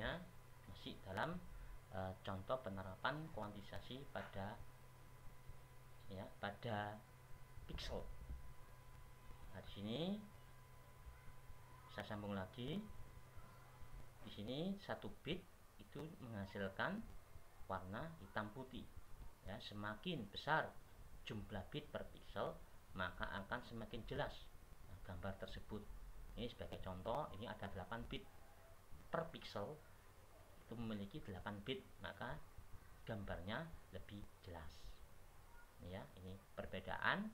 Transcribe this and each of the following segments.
namanya masih dalam contoh penerapan kuantisasi pada pixel. Nah, di sini saya sambung lagi. Di sini 1 bit itu menghasilkan warna hitam putih. Ya, semakin besar jumlah bit per pixel, maka akan semakin jelas gambar tersebut. Ini sebagai contoh, ini ada 8 bit per pixel, itu memiliki 8 bit, maka gambarnya lebih jelas. Ya, ini perbedaan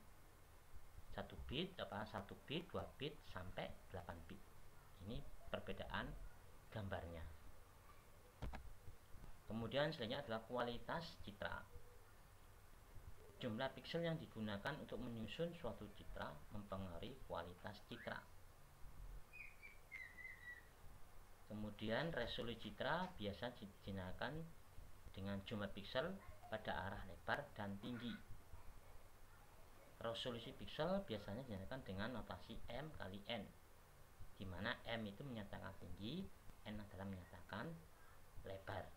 1 bit, 1 bit, 2 bit sampai 8 bit. Ini perbedaan gambarnya. Kemudian selanjutnya adalah kualitas citra. Jumlah piksel yang digunakan untuk menyusun suatu citra mempengaruhi kualitas citra. Kemudian resolusi citra biasa dijinakan dengan jumlah piksel pada arah lebar dan tinggi. Resolusi piksel biasanya dijinakan dengan notasi M kali N, di mana M itu menyatakan tinggi, N adalah menyatakan lebar.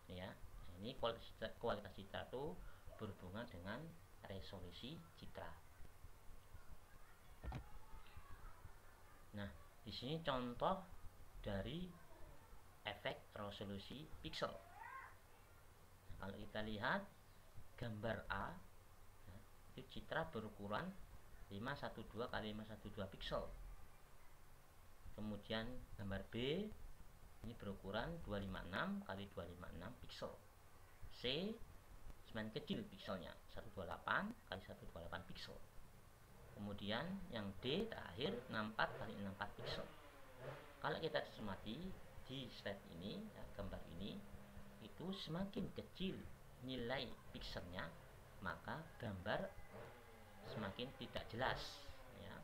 Ya, ini kualitas citra itu berhubungan dengan resolusi citra. Nah, di sini contoh dari efek resolusi piksel. Nah, kalau kita lihat gambar A, nah, itu citra berukuran 512 kali 512 piksel. Kemudian gambar B ini berukuran 256 kali 256 piksel. C semakin kecil pikselnya, 128 kali 128 piksel. Kemudian yang D terakhir 64 kali 64 piksel. Kalau kita cermati di slide ini, gambar ini, itu semakin kecil nilai pikselnya, maka gambar semakin tidak jelas, ya.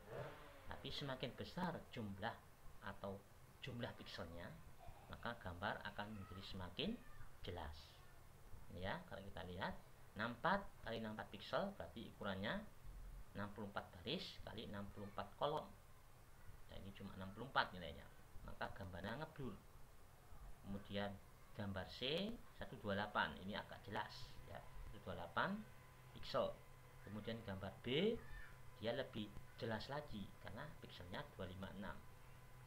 Tapi semakin besar jumlah atau jumlah pikselnya, maka gambar akan menjadi semakin jelas. Ya, kalau kita lihat 64 kali 64 piksel berarti ukurannya 64 baris kali 64 kolom. Nah, ini cuma 64 nilainya, maka gambarnya ngeblur. Kemudian gambar C 128 ini agak jelas, ya, 128 piksel. Kemudian gambar B dia lebih jelas lagi karena pikselnya 256.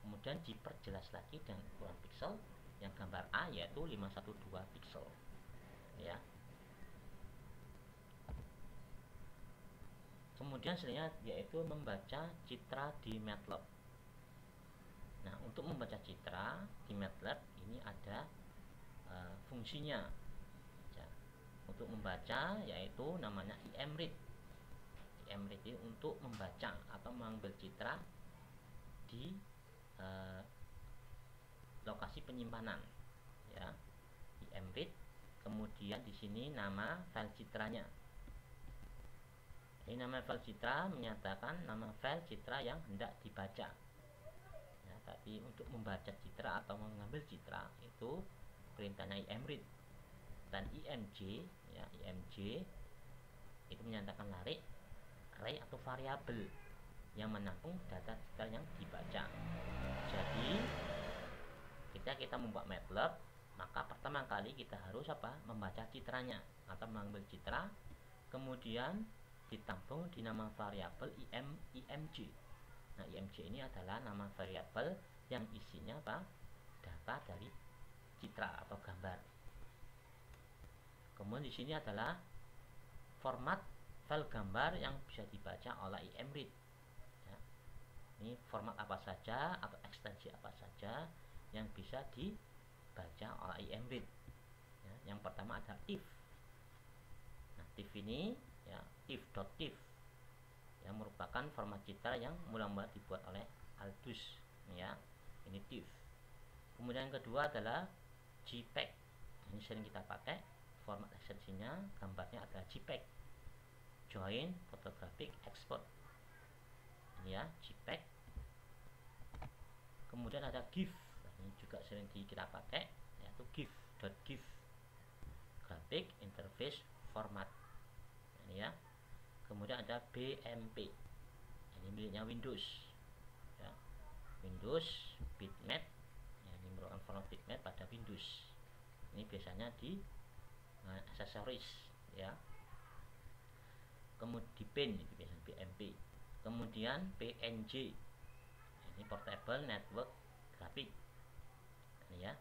Kemudian diperjelas lagi dengan ukuran piksel yang gambar A yaitu 512 piksel. Ya. Kemudian selanjutnya yaitu membaca citra di MATLAB. Nah, untuk membaca citra di MATLAB ini ada fungsinya. Ya. Untuk membaca yaitu namanya IMRead. IMRead ini untuk membaca atau mengambil citra di lokasi penyimpanan. Ya. IMRead. Kemudian di sini nama file citranya. Ini nama file citra menyatakan nama file citra yang hendak dibaca. Ya, tadi untuk membaca citra atau mengambil citra itu perintahnya IMRead. Dan IMG, ya, IMG itu menyatakan array atau variabel yang menampung data citra yang dibaca. Jadi ketika kita membuat MATLAB, maka pertama kali kita harus membaca citranya atau mengambil citra, kemudian ditampung di nama variabel IMG. Nah, IMG ini adalah nama variabel yang isinya data dari citra atau gambar. Kemudian di sini adalah format file gambar yang bisa dibaca oleh IMRead. Ya. Ini format apa saja atau ekstensi apa saja yang bisa dibaca oleh IMRead. Ya, yang pertama ada if. Nah, if ini, ya, if.tif yang merupakan format citra yang mula-mula dibuat oleh Aldous, ya. Ini tif. Kemudian yang kedua adalah JPEG. Ini sering kita pakai, format ekstensinya gambarnya adalah JPEG, Joint Photographic Export. Ini ya, JPEG. Kemudian ada GIF. Ini juga sering kita pakai, yaitu GIF.gif, Graphic Interface Format. Ini ya. Kemudian ada BMP. Ini miliknya Windows. Ya. Windows Bitmap. Ya, ini merupakan format software pada Windows. Ini biasanya di aksesoris ya. Kemudian PIN itu biasanya PMP. Kemudian PNG, ini portable network graphic ini ya.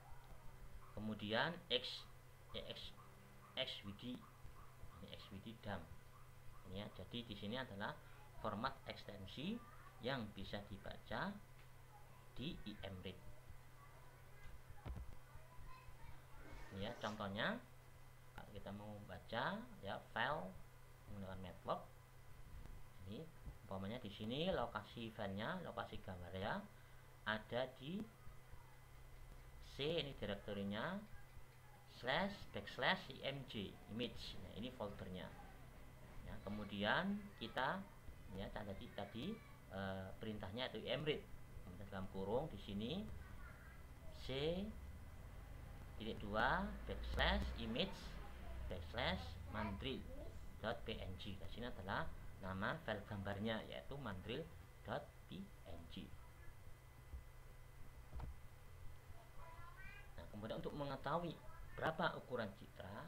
Kemudian XVD, ini XVD dump ini ya. Jadi di sini adalah format ekstensi yang bisa dibaca di IMRIT ini ya. Contohnya kalau kita mau baca ya file menggunakan MATLAB, ini umpamanya di sini lokasi filenya, lokasi gambarnya ada di C, ini direktorinya /img image. Nah, ini foldernya ya. Kemudian kita ya tadi perintahnya itu imread, kemudian dalam kurung di sini C.2 /image mandrill.png. Di sini adalah nama file gambarnya yaitu mandrill.png. Nah, kemudian untuk mengetahui berapa ukuran citra,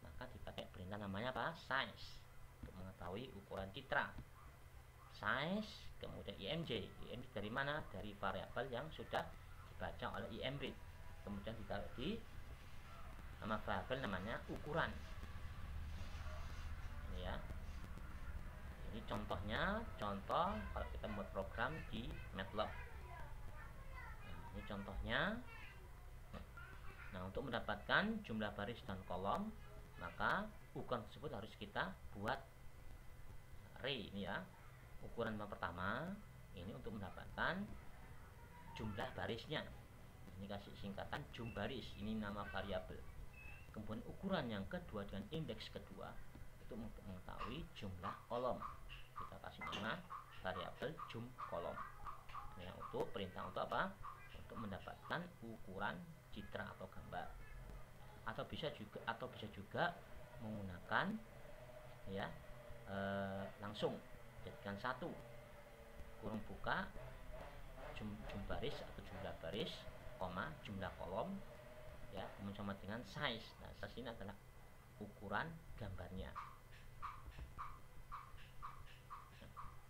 maka dipakai perintah namanya apa? Size. Untuk mengetahui ukuran citra, size, kemudian img dari mana? Dari variabel yang sudah dibaca oleh IMRIT, kemudian ditaruh di nama variabel namanya ukuran ini ya. Ini contohnya, contoh kalau kita membuat program di MATLAB. Nah, ini contohnya. Nah, untuk mendapatkan jumlah baris dan kolom, maka ukuran tersebut harus kita buat array ini ya. Ukuran yang pertama ini untuk mendapatkan jumlah barisnya, ini kasih singkatan jumbaris, ini nama variabel. Kemudian ukuran yang kedua dengan indeks kedua itu untuk mengetahui jumlah kolom, kita kasih nama variabel jum kolom ya. Untuk perintah untuk apa? Untuk mendapatkan ukuran citra atau gambar, atau bisa juga menggunakan ya langsung jadikan satu kurung buka jumbaris atau jumlah baris, koma jumlah kolom ya, kemudian sama dengan size. Nah, size ini adalah ukuran gambarnya.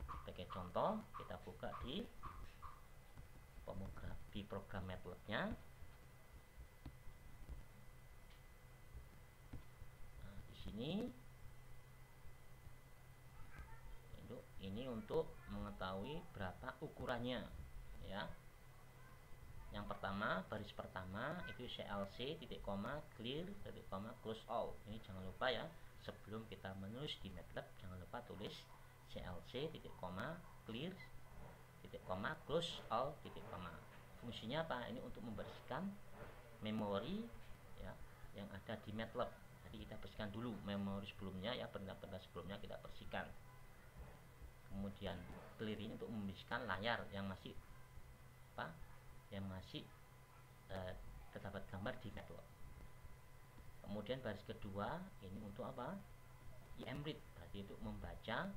Sebagai contoh, kita buka di program MATLAB-nya. Nah, di sini ini untuk mengetahui berapa ukurannya ya. Yang pertama, baris pertama itu CLC titik koma clear titik koma close all. Ini jangan lupa ya, sebelum kita menulis di MATLAB jangan lupa tulis CLC titik koma clear titik koma close all titik koma. Fungsinya apa? Ini untuk membersihkan memori ya yang ada di MATLAB. Jadi kita bersihkan dulu memori sebelumnya ya, benda-benda sebelumnya kita bersihkan. Kemudian clear ini untuk membersihkan layar yang masih terdapat gambar di MATLAB. Kemudian baris kedua ini untuk apa? IMRIT, berarti untuk membaca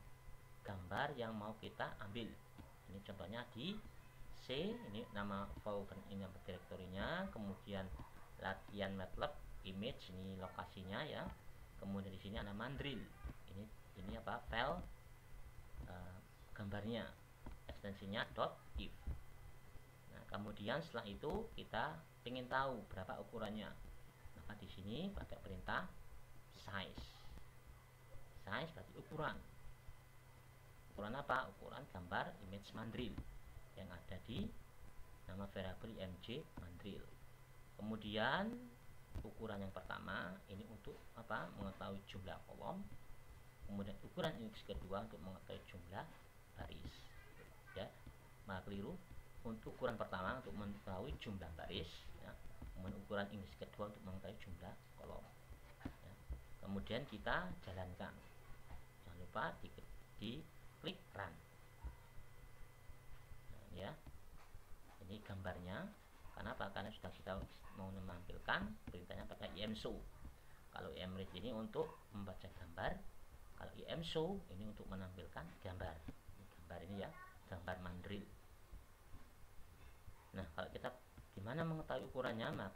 gambar yang mau kita ambil. Ini contohnya di C, ini nama folder, ini nama direktorinya. Kemudian latihan MATLAB image, ini lokasinya ya. Kemudian di sini ada mandrill, ini apa? File gambarnya, ekstensinya .if. Nah, kemudian setelah itu kita ingin tahu berapa ukurannya, maka di sini pakai perintah size. Size berarti ukuran. Ukuran apa? Ukuran gambar image mandrill yang ada di nama variabel img mandrill. Kemudian ukuran yang pertama ini untuk apa? Mengetahui jumlah kolom. Kemudian ukuran indeks kedua untuk mengetahui jumlah baris ya. Maka keliru, untuk ukuran pertama untuk mengetahui jumlah baris ya. Kemudian ukuran indeks kedua untuk mengetahui jumlah kolom ya. Kemudian kita jalankan, jangan lupa di klik run. Nah, ya, ini gambarnya. Kenapa? Karena sudah kita mau menampilkan perintahnya pakai imshow. Kalau imread ini untuk membaca gambar, kalau imshow ini untuk menampilkan gambar. Gambar ini ya, gambar mandrill. Nah, kalau kita gimana mengetahui ukurannya, maka